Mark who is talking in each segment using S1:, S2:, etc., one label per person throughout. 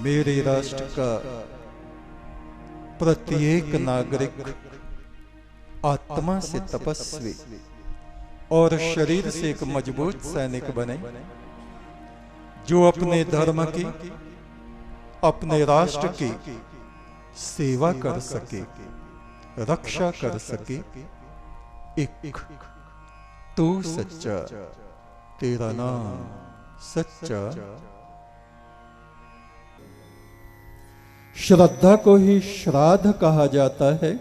S1: मेरे राष्ट्र का प्रत्येक नागरिक आत्मा से तपस्वी और शरीर से एक मजबूत सैनिक बने, जो अपने धर्म की, अपने राष्ट्र की सेवा कर सके, रक्षा कर सके। एक तू सच्चा, तेरा नाम सच्चा। श्रद्धा को ही श्राद्ध कहा जाता है।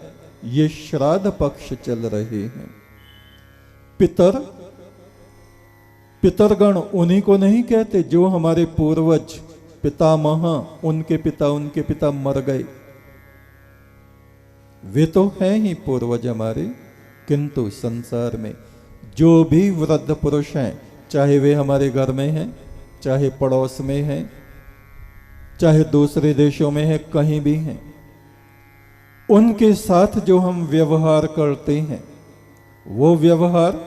S1: ये श्राद्ध पक्ष चल रहे हैं। पितरगण उन्हीं को नहीं कहते जो हमारे पूर्वज पितामह, उनके पिता मर गए। वे तो हैं ही पूर्वज हमारे, किंतु संसार में जो भी वृद्ध पुरुष हैं, चाहे वे हमारे घर में हैं, चाहे पड़ोस में हैं, चाहे दूसरे देशों में हैं, कहीं भी हैं, उनके साथ जो हम व्यवहार करते हैं, वो व्यवहार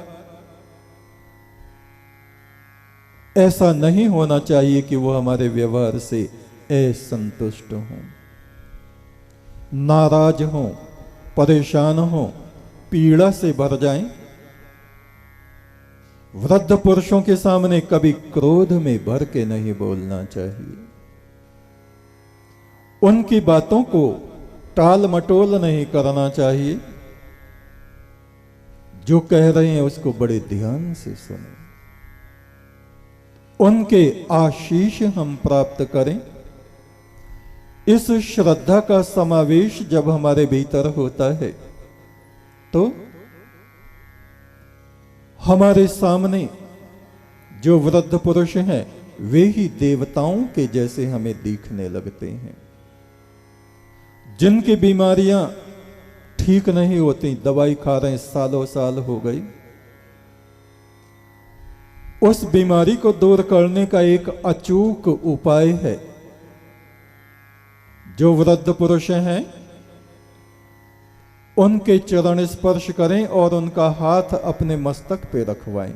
S1: ऐसा नहीं होना चाहिए कि वो हमारे व्यवहार से असंतुष्ट हों, नाराज हों, परेशान हों, पीड़ा से भर जाएं। वृद्ध पुरुषों के सामने कभी क्रोध में भर के नहीं बोलना चाहिए। उनकी बातों को टाल मटोल नहीं करना चाहिए। जो कह रहे हैं उसको बड़े ध्यान से सुने, उनके आशीष हम प्राप्त करें। इस श्रद्धा का समावेश जब हमारे भीतर होता है तो हमारे सामने जो वृद्ध पुरुष हैं वे ही देवताओं के जैसे हमें दिखने लगते हैं। जिनकी बीमारियां ठीक नहीं होती, दवाई खा रहे हैं, सालों साल हो गई, उस बीमारी को दूर करने का एक अचूक उपाय है। जो वृद्ध पुरुष हैं उनके चरण स्पर्श करें और उनका हाथ अपने मस्तक पे रखवाएं,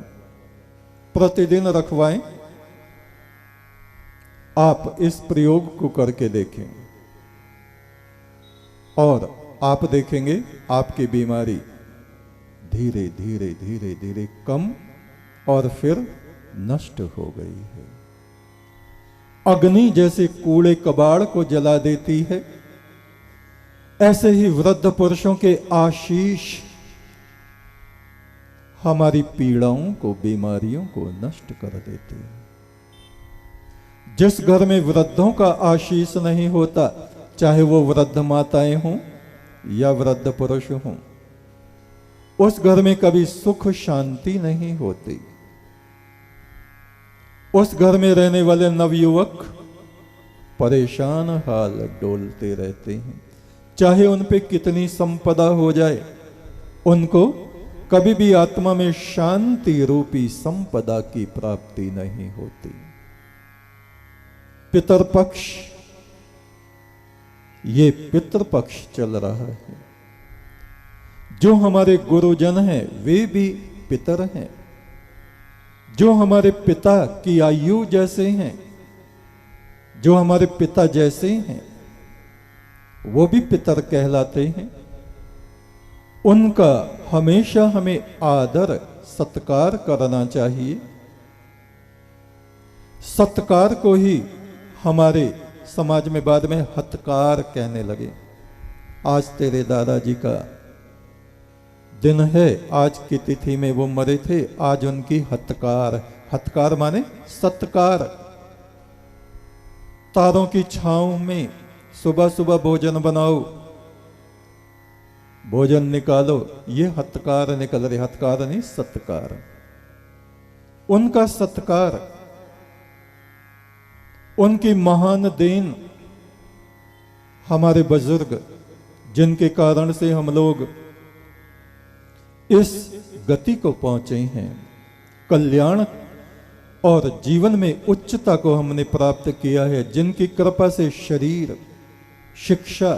S1: प्रतिदिन रखवाएं। आप इस प्रयोग को करके देखें और आप देखेंगे आपकी बीमारी धीरे धीरे धीरे धीरे कम और फिर नष्ट हो गई है। अग्नि जैसे कूड़े कबाड़ को जला देती है, ऐसे ही वृद्ध पुरुषों के आशीष हमारी पीड़ाओं को, बीमारियों को नष्ट कर देते हैं। जिस घर में वृद्धों का आशीष नहीं होता, चाहे वो वृद्ध माताएं हों या वृद्ध पुरुष हों, उस घर में कभी सुख शांति नहीं होती। उस घर में रहने वाले नवयुवक परेशान हाल डोलते रहते हैं। चाहे उन पे कितनी संपदा हो जाए, उनको कभी भी आत्मा में शांति रूपी संपदा की प्राप्ति नहीं होती। पितरपक्ष, ये पितृपक्ष चल रहा है। जो हमारे गुरुजन हैं वे भी पितर हैं। जो हमारे पिता की आयु जैसे हैं, जो हमारे पिता जैसे हैं, वो भी पितर कहलाते हैं। उनका हमेशा हमें आदर सत्कार करना चाहिए। सत्कार को ही हमारे समाज में बाद में हत्कार कहने लगे। आज तेरे दादाजी का दिन है, आज की तिथि में वो मरे थे, आज उनकी हत्कार। हत्कार माने सत्कार। तारों की छांव में सुबह सुबह भोजन बनाओ, भोजन निकालो, ये हत्कार निकल रहे। हत्कार नहीं, सत्कार। उनका सत्कार, उनकी महान देन, हमारे बुजुर्ग जिनके कारण से हम लोग इस गति को पहुंचे हैं, कल्याण और जीवन में उच्चता को हमने प्राप्त किया है, जिनकी कृपा से शरीर, शिक्षा,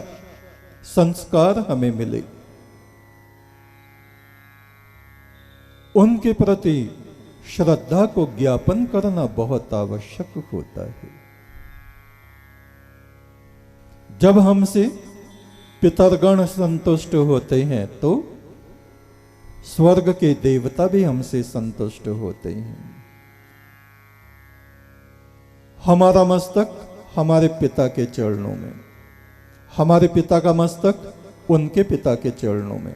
S1: संस्कार हमें मिले, उनके प्रति श्रद्धा को ज्ञापन करना बहुत आवश्यक होता है। जब हमसे पितरगण संतुष्ट होते हैं तो स्वर्ग के देवता भी हमसे संतुष्ट होते हैं। हमारा मस्तक हमारे पिता के चरणों में, हमारे पिता का मस्तक उनके पिता के चरणों में,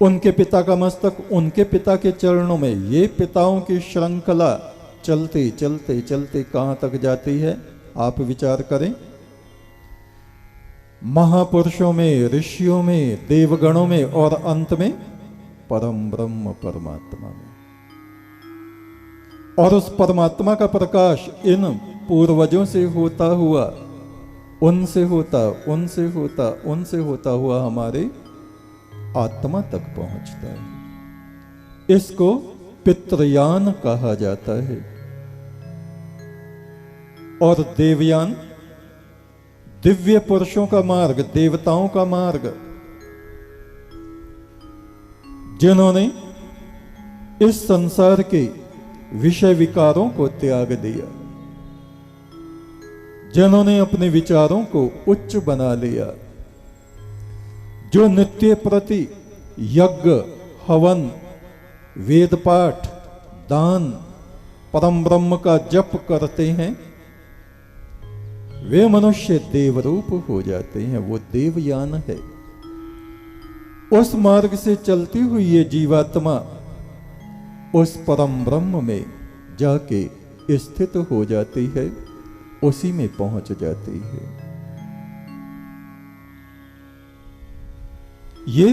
S1: उनके पिता का मस्तक उनके पिता के चरणों में। ये पिताओं की श्रृंखला चलते चलते चलते कहां तक जाती है, आप विचार करें। महापुरुषों में, ऋषियों में, देवगणों में और अंत में परम ब्रह्म परमात्मा में। और उस परमात्मा का प्रकाश इन पूर्वजों से होता हुआ, उनसे होता हुआ हमारे आत्मा तक पहुंचता है। इसको पितृयान कहा जाता है। और देवयान, दिव्य पुरुषों का मार्ग, देवताओं का मार्ग, जिन्होंने इस संसार के विषय विकारों को त्याग दिया, जिन्होंने अपने विचारों को उच्च बना लिया, जो नित्य प्रति यज्ञ, हवन, वेद पाठ, दान, परम ब्रह्म का जप करते हैं, वे मनुष्य देवरूप हो जाते हैं। वो देवयान है। उस मार्ग से चलती हुई ये जीवात्मा उस परम ब्रह्म में जाके स्थित हो जाती है, उसी में पहुंच जाती है। ये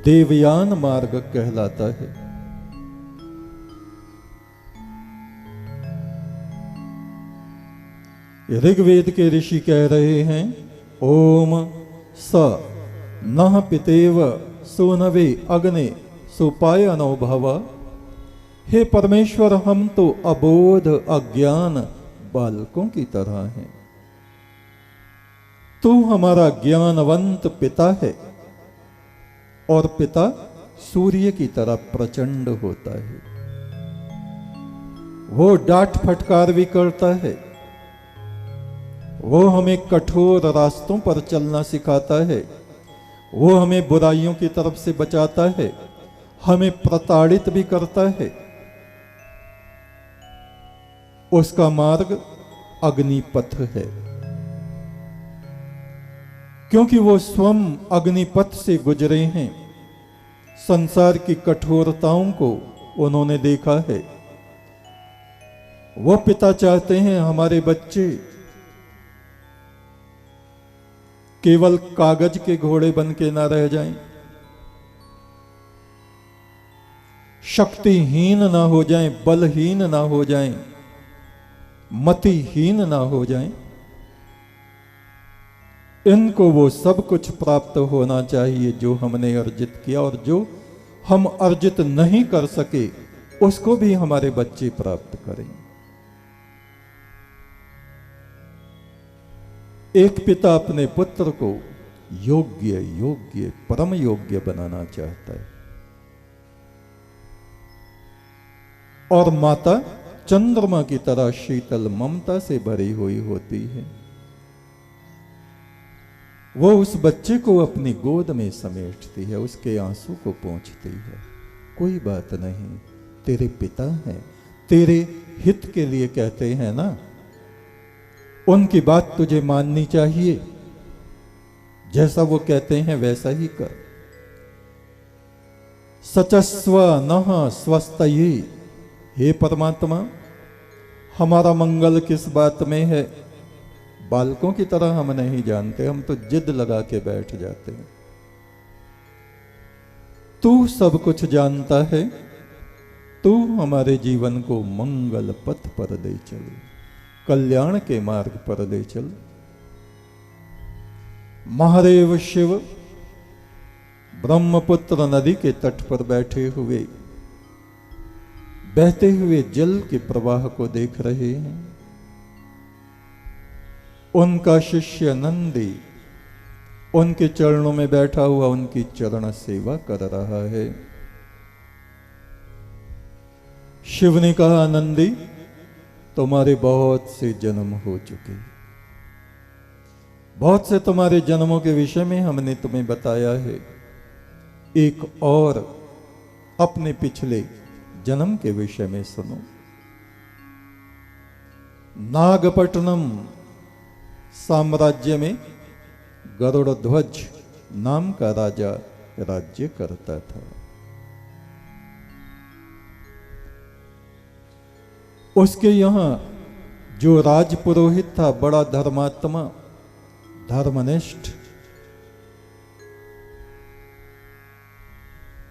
S1: देवयान मार्ग कहलाता है। ऋग्वेद के ऋषि कह रहे हैं, ओम स नः पितेव सोनवे अग्ने सुपायनो भव। हे परमेश्वर, हम तो अबोध अज्ञान बालकों की तरह हैं। तू हमारा ज्ञानवंत पिता है। और पिता सूर्य की तरह प्रचंड होता है। वो डांट फटकार भी करता है। वो हमें कठोर रास्तों पर चलना सिखाता है। वो हमें बुराइयों की तरफ से बचाता है, हमें प्रताड़ित भी करता है। उसका मार्ग अग्निपथ है, क्योंकि वो स्वयं अग्निपथ से गुजरे हैं। संसार की कठोरताओं को उन्होंने देखा है। वो पिता चाहते हैं हमारे बच्चे केवल कागज के घोड़े बन के ना रह जाएं, शक्तिहीन ना हो जाएं, बलहीन ना हो जाएं, मतिहीन ना हो जाएं। इनको वो सब कुछ प्राप्त होना चाहिए जो हमने अर्जित किया, और जो हम अर्जित नहीं कर सके उसको भी हमारे बच्चे प्राप्त करें। एक पिता अपने पुत्र को योग्य परम योग्य बनाना चाहता है, और माता चंद्रमा की तरह शीतल ममता से भरी हुई होती है। वो उस बच्चे को अपनी गोद में समेटती है, उसके आंसू को पोंछती है। कोई बात नहीं, तेरे पिता हैं, तेरे हित के लिए कहते हैं ना, उनकी बात तुझे माननी चाहिए। जैसा वो कहते हैं वैसा ही कर। सचस्व नः स्वस्तये। हे परमात्मा, हमारा मंगल किस बात में है? बालकों की तरह हम नहीं जानते, हम तो जिद लगा के बैठ जाते हैं। तू सब कुछ जानता है, तू हमारे जीवन को मंगल पथ पर ले चल, कल्याण के मार्ग पर ले चल। महादेव शिव ब्रह्मपुत्र नदी के तट पर बैठे हुए बहते हुए जल के प्रवाह को देख रहे हैं। उनका शिष्य नंदी उनके चरणों में बैठा हुआ उनकी चरण सेवा कर रहा है। शिव ने कहा, नंदी, तुम्हारे बहुत से जन्म हो चुके, बहुत से तुम्हारे जन्मों के विषय में हमने तुम्हें बताया है, एक और अपने पिछले जन्म के विषय में सुनो। नागपट्टनम साम्राज्य में गरुड़ ध्वज नाम का राजा राज्य करता था। उसके यहां जो राजपुरोहित था, बड़ा धर्मात्मा, धर्मनिष्ठ,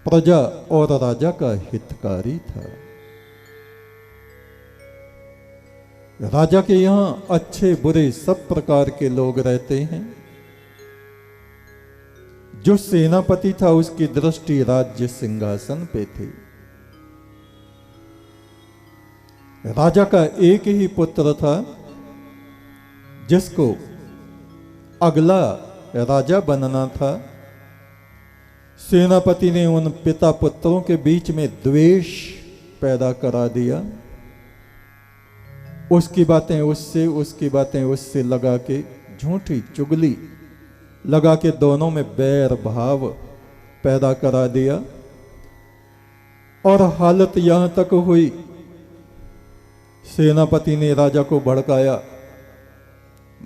S1: प्रजा और राजा का हितकारी था। राजा के यहां अच्छे बुरे सब प्रकार के लोग रहते हैं। जो सेनापति था उसकी दृष्टि राज्य सिंहासन पे थी। राजा का एक ही पुत्र था जिसको अगला राजा बनना था। सेनापति ने उन पिता पुत्रों के बीच में द्वेष पैदा करा दिया। उसकी बातें उससे, उसकी बातें उससे लगा के, झूठी चुगली लगा के दोनों में बैर भाव पैदा करा दिया। और हालत यहां तक हुई, सेनापति ने राजा को भड़काया,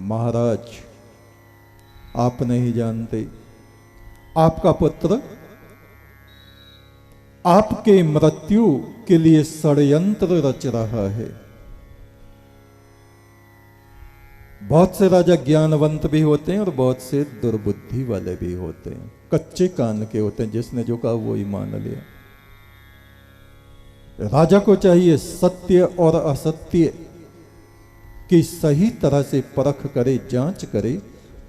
S1: महाराज आप नहीं जानते, आपका पुत्र आपके मृत्यु के लिए षड्यंत्र रच रहा है। बहुत से राजा ज्ञानवंत भी होते हैं और बहुत से दुर्बुद्धि वाले भी होते हैं, कच्चे कान के होते हैं, जिसने जो कहा वो ही मान लिया। राजा को चाहिए सत्य और असत्य की सही तरह से परख करे, जांच करे,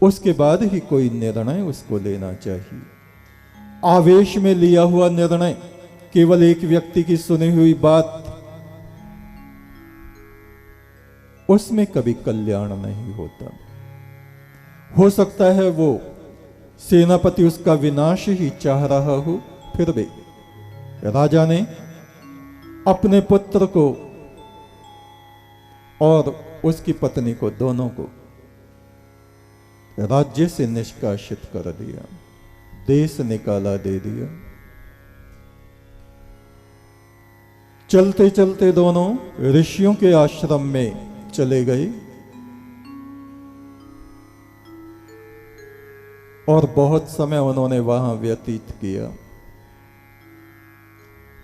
S1: उसके बाद ही कोई निर्णय उसको लेना चाहिए। आवेश में लिया हुआ निर्णय, केवल एक व्यक्ति की सुनी हुई बात, उसमें कभी कल्याण नहीं होता। हो सकता है वो सेनापति उसका विनाश ही चाह रहा हो, फिर भी राजा ने अपने पुत्र को और उसकी पत्नी को, दोनों को राज्य से निष्कासित कर दिया, देश निकाला दे दिया। चलते चलते दोनों ऋषियों के आश्रम में चले गए और बहुत समय उन्होंने वहां व्यतीत किया।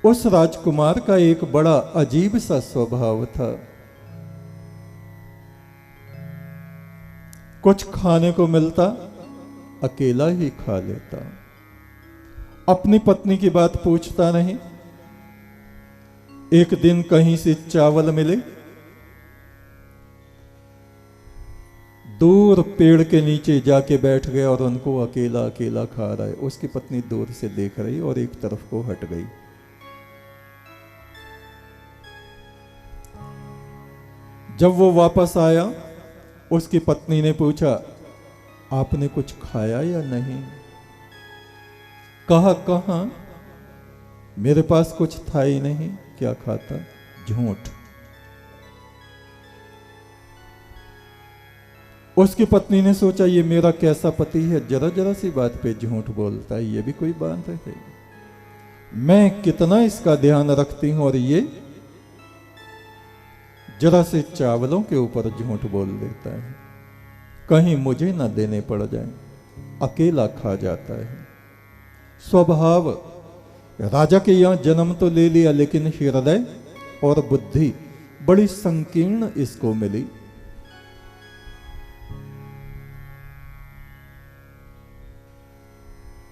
S1: उस राजकुमार का एक बड़ा अजीब सा स्वभाव था। कुछ खाने को मिलता अकेला ही खा लेता, अपनी पत्नी की बात पूछता नहीं। एक दिन कहीं से चावल मिले, दूर पेड़ के नीचे जाके बैठ गया और उनको अकेला अकेला खा रहा है। उसकी पत्नी दूर से देख रही और एक तरफ को हट गई। जब वो वापस आया, उसकी पत्नी ने पूछा, आपने कुछ खाया या नहीं? कहा, कहां, मेरे पास कुछ था ही नहीं, क्या खाता? झूठ। उसकी पत्नी ने सोचा, ये मेरा कैसा पति है, जरा जरा सी बात पे झूठ बोलता है, ये भी कोई बात है? मैं कितना इसका ध्यान रखती हूं और ये जरा से चावलों के ऊपर झूठ बोल देता है, कहीं मुझे ना देने पड़ जाए, अकेला खा जाता है। स्वभाव, राजा के यहां जन्म तो ले लिया, लेकिन हृदय और बुद्धि बड़ी संकीर्ण इसको मिली।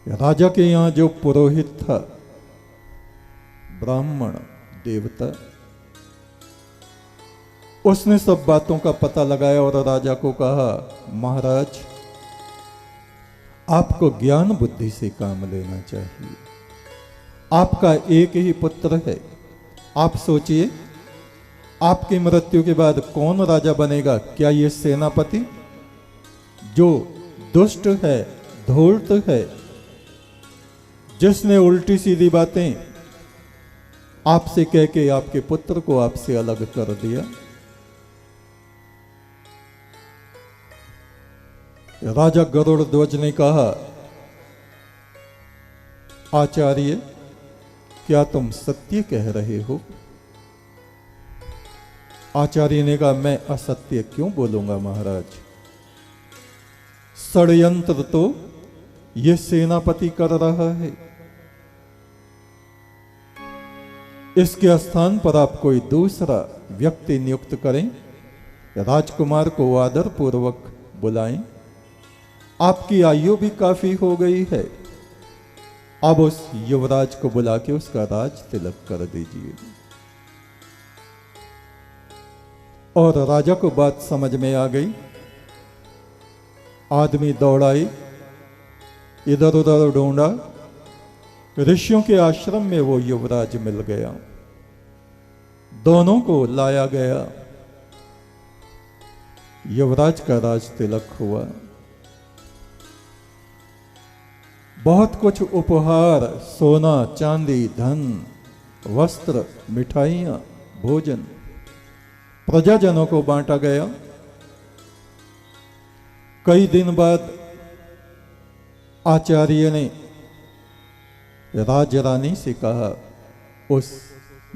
S1: राजा के यहां जो पुरोहित था, ब्राह्मण देवता, उसने सब बातों का पता लगाया और राजा को कहा, महाराज आपको ज्ञान बुद्धि से काम लेना चाहिए। आपका एक ही पुत्र है, आप सोचिए आपकी मृत्यु के बाद कौन राजा बनेगा? क्या ये सेनापति जो दुष्ट है, धूर्त है, जिसने उल्टी सीधी बातें आपसे कह के आपके पुत्र को आपसे अलग कर दिया? राजा गरुड़ ध्वज ने कहा, आचार्य क्या तुम सत्य कह रहे हो? आचार्य ने कहा, मैं असत्य क्यों बोलूंगा महाराज? षड्यंत्र तो ये सेनापति कर रहा है। इसके स्थान पर आप कोई दूसरा व्यक्ति नियुक्त करें, राजकुमार को आदर पूर्वक बुलाएं। आपकी आयु भी काफी हो गई है, अब उस युवराज को बुला के उसका राज तिलक कर दीजिए। और राजा को बात समझ में आ गई। आदमी दौड़ाई, इधर उधर ढूंढा, ऋषियों के आश्रम में वो युवराज मिल गया। दोनों को लाया गया, युवराज का राज तिलक हुआ। बहुत कुछ उपहार, सोना चांदी, धन, वस्त्र, मिठाइयां, भोजन प्रजाजनों को बांटा गया। कई दिन बाद आचार्य ने राजरानी से कहा, उस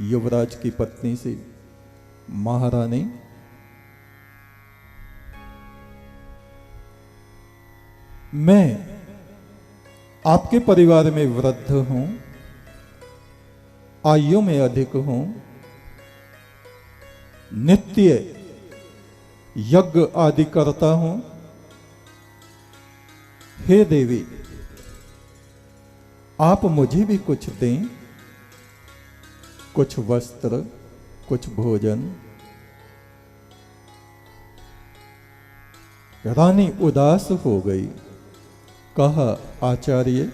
S1: युवराज की पत्नी से, महारानी मैं आपके परिवार में वृद्ध हूं, आयु में अधिक हूं, नित्य यज्ञ आदि करता हूं। हे देवी, आप मुझे भी कुछ दें, कुछ वस्त्र, कुछ भोजन। रानी उदास हो गई। कहा, आचार्य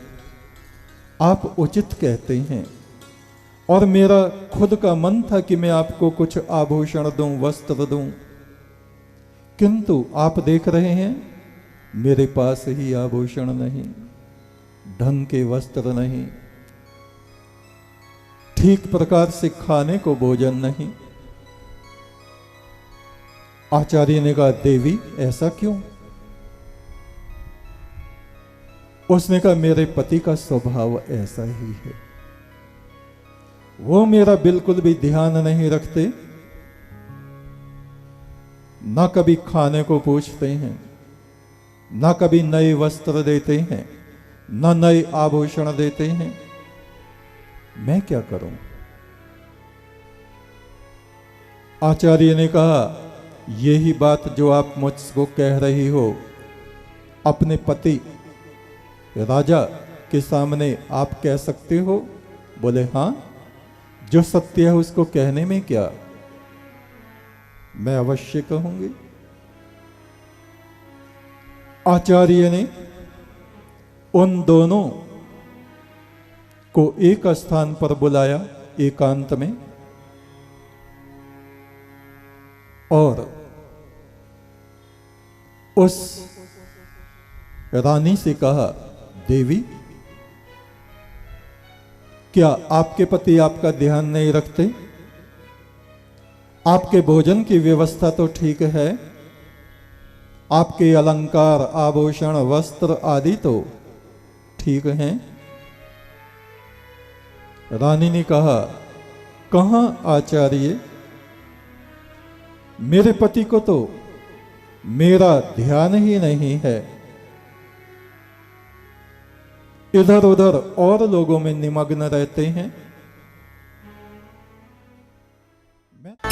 S1: आप उचित कहते हैं, और मेरा खुद का मन था कि मैं आपको कुछ आभूषण दूं, वस्त्र दूं, किंतु आप देख रहे हैं मेरे पास ही आभूषण नहीं, ढंग के वस्त्र नहीं, ठीक प्रकार से खाने को भोजन नहीं। आचार्य ने कहा, देवी ऐसा क्यों? उसने कहा, मेरे पति का स्वभाव ऐसा ही है, वो मेरा बिल्कुल भी ध्यान नहीं रखते, ना कभी खाने को पूछते हैं, ना कभी नए वस्त्र देते हैं, ना नए आभूषण देते हैं। मैं क्या करूं? आचार्य ने कहा, यही बात जो आप मुझको कह रही हो, अपने पति राजा के सामने आप कह सकते हो? बोले, हां, जो सत्य है उसको कहने में क्या, मैं अवश्य कहूंगी। आचार्य ने उन दोनों को एक स्थान पर बुलाया, एकांत में, और उस रानी से कहा, देवी क्या आपके पति आपका ध्यान नहीं रखते? आपके भोजन की व्यवस्था तो ठीक है, आपके अलंकार, आभूषण, वस्त्र आदि तो ठीक हैं। रानी ने कहा, कहां आचार्य, मेरे पति को तो मेरा ध्यान ही नहीं है, इधर उधर और लोगों में निमग्न रहते हैं।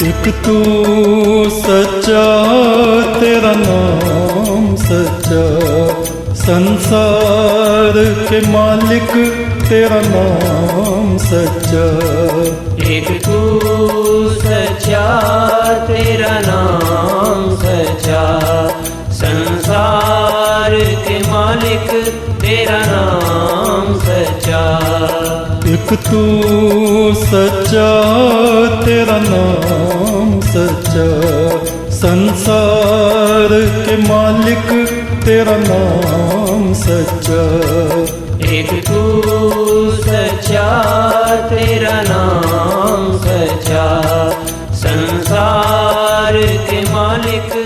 S1: एक तू सच्चा, तेरा नाम सच्चा, संसार के मालिक तेरा नाम सच्चा।
S2: एक तू सच्चा, तेरा नाम सच्चा, संसार के मालिक तेरा नाम सच्चा।
S1: एक तू सच्चा, तेरा नाम सच्चा, संसार के मालिक तेरा नाम सच्चा।
S2: एक तू सच्चा, तेरा नाम सच्चा, संसार के मालिक